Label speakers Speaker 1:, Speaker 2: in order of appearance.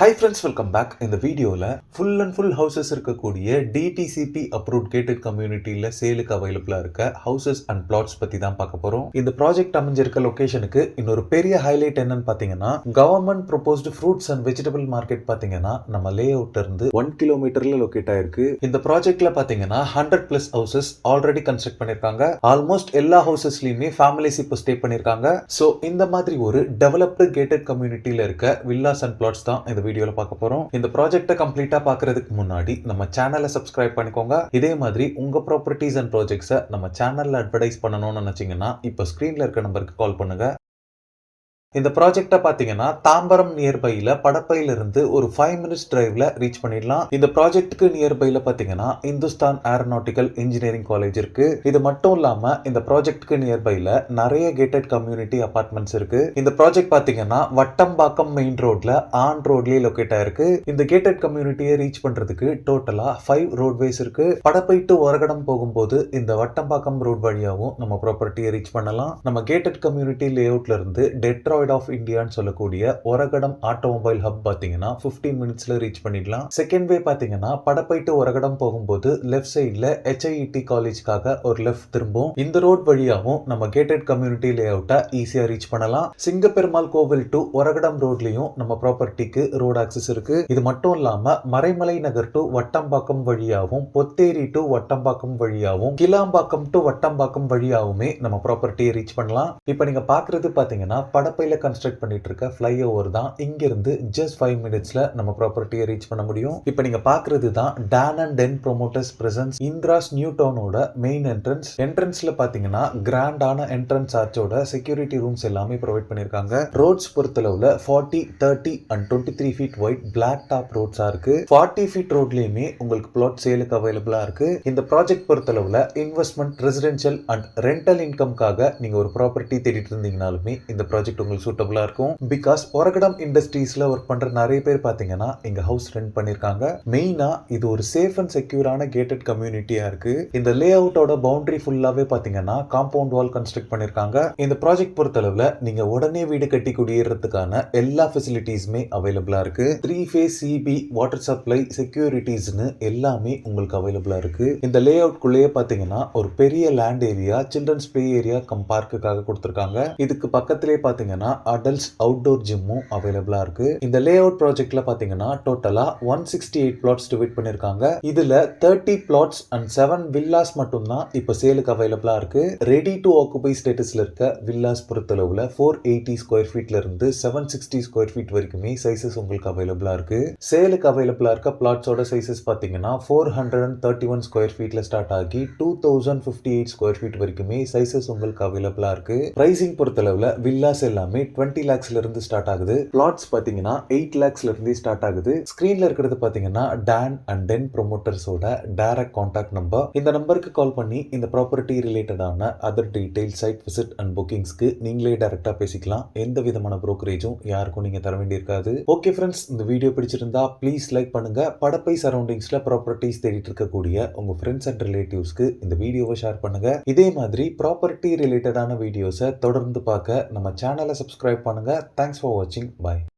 Speaker 1: Hi friends, welcome back. இந்த வீடியோல full and full houses இருக்கக்கூடிய டிடிசிபி அப்ரூவ்ட் கேட்டட் கம்யூனிட்டியில சேலுக்கு அவைலபிளா இருக்க ஹவுசஸ் அண்ட் பிளாட்ஸ் பத்தி தான் பார்க்க போறோம். இந்த ப்ராஜெக்ட் அமைஞ்சிருக்க லொகேஷனுக்கு இன்னொரு பெரிய ஹைலைட் என்னன்னு பாத்தீங்கன்னா, government proposed fruits and vegetable market பாத்தீங்கன்னா நம்ம லே அவுட்ல இருந்து 1 கிலோமீட்டர்ல லொகேட் ஆயிருக்கு. இந்த ப்ராஜெக்ட்ல பாத்தீங்கன்னா 100+ ஹவுசஸ் ஆல்ரெடி கன்ஸ்ட்ரக்ட் பண்ணிருக்காங்க. ஆல்மோஸ்ட் எல்லா ஹவுசஸ்லயுமே ஃபேமிலிஸ் இப்போ ஸ்டே பண்ணிருக்காங்க. சோ இந்த மாதிரி ஒரு டெவலப்டு கேட்டட் கம்யூனிட்டியில இருக்க வில்லாஸ் அண்ட் பிளாட்ஸ் தான் இந்த வீடியோல பார்க்க போறோம். இந்த ப்ராஜெக்ட்டை கம்ப்ளீட்டா பார்க்கிறதுக்கு முன்னாடி நம்ம சேனலை சப்ஸ்கிரைப் பண்ணிக்கோங்க. இதே மாதிரி உங்க ப்ராப்பர்ட்டிஸ் அண்ட் ப்ராஜெக்ட்ஸை நம்ம சேனல்ல அட்வர்டைஸ் பண்ணணும்னு நினைச்சீங்கன்னா இப்போ ஸ்கிரீன்ல இருக்க நம்பருக்கு கால் பண்ணுங்க. இந்த ப்ராஜெக்ட்டை பார்த்தீங்கன்னா தாம்பரம் நியர்பைல படப்பையில இருந்து ஒரு 5 மினிட்ஸ் டிரைவ்ல ரீச் பண்ணிடலாம். இந்த ப்ராஜெக்ட்டுக்கு நியர்பைல பார்த்தீங்கன்னா இந்துஸ்தான் ஏரோநாட்டிக்கல் இன்ஜினியரிங் காலேஜ் இருக்கு. இது மட்டும் இல்லாம இந்த ப்ராஜெக்ட்டுக்கு நியர்பைல நிறைய கேட்டட் கம்யூனிட்டி அபார்ட்மெண்ட்ஸ் இருக்கு. இந்த ப்ராஜெக்ட் பார்த்தீங்கன்னா வட்டம்பாக்கம் மெயின் ரோட்ல ஆன் ரோட்லயே லொகேட் ஆயிருக்கு. இந்த கேட்டட் கம்யூனிட்டியை ரீச் பண்றதுக்கு டோட்டலா 5 ரோட்வேஸ் இருக்கு. படப்பை டு ஒரகடம் போகும்போது இந்த வட்டம்பாக்கம் ரோட் வழியாவும் நம்ம ப்ராப்பர்ட்டியை ரீச் பண்ணலாம். நம்ம கேட்டட் கம்யூனிட்டி லே அவுட்ல இருந்து டெட்ராய்ட் ஆஃப் இந்தியான்னு சொல்லக்கூடிய ஒரகடம் ஆட்டோமொபைல் ஹப் பாத்தீங்கன்னா 15 மினிட்ஸ்ல ரீச் பண்ணிடலாம். செகண்ட் வே பாத்தீங்கன்னா படப்பை டு ஒரகடம் போகும்போது லெஃப்ட் சைட்ல HIET காலேஜ்க்காக ஒரு லெஃப்ட் திரும்பும். இந்த ரோட் வழியாவும் நம்ம கேட்டட் கம்யூனிட்டி லே அவுட்டை ஈஸியா ரீச் பண்ணலாம். சிங்கப்பெருமாள் கோவில் டு ஒரகடம் ரோட்லயும் நம்ம ப்ராப்பர்ட்டிக்கு ரோட் ஆக்சஸ் இருக்கு. இது மட்டும் இல்லாம மறைமலை நகர் டு வட்டம்பாக்கம் வழியாவும், பொத்தேரி டு வட்டம்பாக்கம் வழியாவும், கிளாம்பாக்கம் டு வட்டம்பாக்கம் வழியாவுமே நம்ம ப்ராப்பர்ட்டியை ரீச் பண்ணலாம். இப்ப நீங்க பாக்குறது பாத்தீங்கன்னா படப்பையில கன்ஸ்ட்ரக்ட் பண்ணிட்டு இருக்க ஃப்ளைஓவர் தான். இங்க இருந்து ஜஸ்ட் 5 மினிட்ஸ்ல நம்ம ப்ராப்பர்ட்டியை ரீச் பண்ண முடியும். இப்போ நீங்க பாக்குறது தான் Don and Ten promoters presents Indira's new டவுனோட மெயின் என்ட்ரன்ஸ். என்ட்ரன்ஸ்ல பாத்தீங்கன்னா கிராண்டான என்ட்ரன்ஸ் ஆர்ச்சோட செக்யூரிட்டி ரூம்ஸ் எல்லாமே ப்ரொவைட் பண்ணிருக்காங்க. ரோட்ஸ் பொறுத்தளவுல 40, 30 and 23 feet white black top ரோட்ஸா இருக்கு. 40 ஃபீட் ரோட்லயுமே உங்களுக்கு பிளாட் சேலுக்கு அவைலபிளா இருக்கு. இந்த ப்ராஜெக்ட் பொறுத்தளவுல இன்வெஸ்ட்மெண்ட், ரெசிடென்ஷியல் அண்ட் ரெண்டல் இன்கம்காக நீங்க ஒரு ப்ராப்பர்ட்டி தேடிட்டு இருந்தீங்கனாலுமே இந்த ப்ராஜெக்ட் உங்களுக்கு சூட்டபிளா இருக்கும். பிகாஸ் ஒரகடம் இண்டஸ்ட்ரீஸ்ல ஒர்க் பண்ற நிறைய பேர் பாத்தீங்கன்னா இங்க ஹவுஸ் ரெண்ட் பண்ணிருக்காங்க. மெயினா இது ஒரு சேஃப் அண்ட் செக்யூரான கேட்டட் கம்யூனிட்டியா இருக்கு. இந்த லே அவுட்டோட பவுண்டரி ஃபுல்லாவே பாத்தீங்கன்னா காம்பவுண்ட் வால் கன்ஸ்ட்ரக்ட் பண்ணிருக்காங்க. இந்த ப்ராஜெக்ட் பொறுத்தளவுல நீங்க உடனே வீடு கட்டி குடியேறதுக்கான எல்லா ஃபெசிலிட்டிஸுமே அவைலபிளா இருக்கு. 3 ஃபேஸ் சிபி வாட்டர் சப்ளை செக்யூரிட்டிஸ்னு எல்லாமே உங்களுக்கு அவைலபிளா இருக்கு. இந்த லே அவுட் குள்ளேயே பாத்தீங்கன்னா ஒரு பெரிய land area, children's play area cum பார்க்குக்காக கொடுத்திருக்காங்க. இதுக்கு பக்கத்திலே பாத்தீங்கன்னா அடல்ட்ஸ் அவுட்டோர் ஜிம்மும் அவைலபிளா இருக்கு. இந்த லே அவுட் ப்ராஜெக்ட்ல பாத்தீங்கன்னா டோட்டலா 168 பிளாட்ஸ் டிவைட் பண்ணிருக்காங்க. இதுல 30 பிளாட்ஸ் அண்ட் 7 வில்லாஸ் மட்டும் தான் இப்ப சேலுக்கு அவைலபிளா இருக்கு. ரெடி டு ஆக்குபை ஸ்டேட்டஸ்ல இருக்க வில்லாஸ் பொறுத்தளவுல 480 ஸ்கொயர் ஃபீட்ல இருந்து 760 ஸ்கொயர் ஃபீட் வரைக்குமே சைசஸ் உங்களுக்கு அவைலபிளா இருக்கு. சேலுக்கு அவைலபிளா இருக்க பிளாட்ஸோட சைசஸ் பாத்தீங்கன்னா 431 ஸ்கொயர் ஃபீட்ல ஸ்டார்ட் ஆகி 2058 ஸ்கொயர் ஃபீட் வரைக்குமே சைசஸ் உங்களுக்கு அவைலபிளா இருக்கு. பிரைசிங் பொறுத்தளவுல வில்லாஸ் எல்லாமே 20 lakhsல இருந்து ஸ்டார்ட் ஆகுது. பிளாட்ஸ் பாத்தீங்கன்னா 8 lakhsல இருந்து ஸ்டார்ட் ஆகுது. ஸ்கிரீன்ல இருக்கிறது பாத்தீங்கன்னா டான் அண்ட் டென் ப்ரோமோட்டர்ஸோட டைரக்ட் கான்டாக்ட் நம்பர். இந்த நம்பருக்கு கால் பண்ணி இந்த ப்ராப்பர்ட்டி ரிலேட்டடான other detail, site visit and புக்கிங்ஸ்க்கு நீங்களே டைரக்டா பேசிக்கலாம். எந்த விதமான புரோக்கரேஜும் யாருக்கும் நீங்க தர வேண்டியிருக்காது. ஓகே ஃப்ரெண்ட்ஸ், இந்த வீடியோ பிடிச்சிருந்தா ப்ளீஸ் லைக் பண்ணுங்க. படப்பை சரௌண்டிங்ஸ்ல ப்ராப்பர்ட்டிஸ் தேடிட்டு இருக்கக்கூடிய உங்க ஃப்ரெண்ட்ஸ் அண்ட் ரிலேட்டிவ்ஸ்க்கு இந்த வீடியோவை ஷேர் பண்ணுங்க. இதே மாதிரி ப்ராப்பர்ட்டி ரிலேட்டடான வீடியோஸை தொடர்ந்து பார்க்க நம்ம சேனலை சப்ஸ்கிரைப் பண்ணுங்க. Thanks for watching. Bye.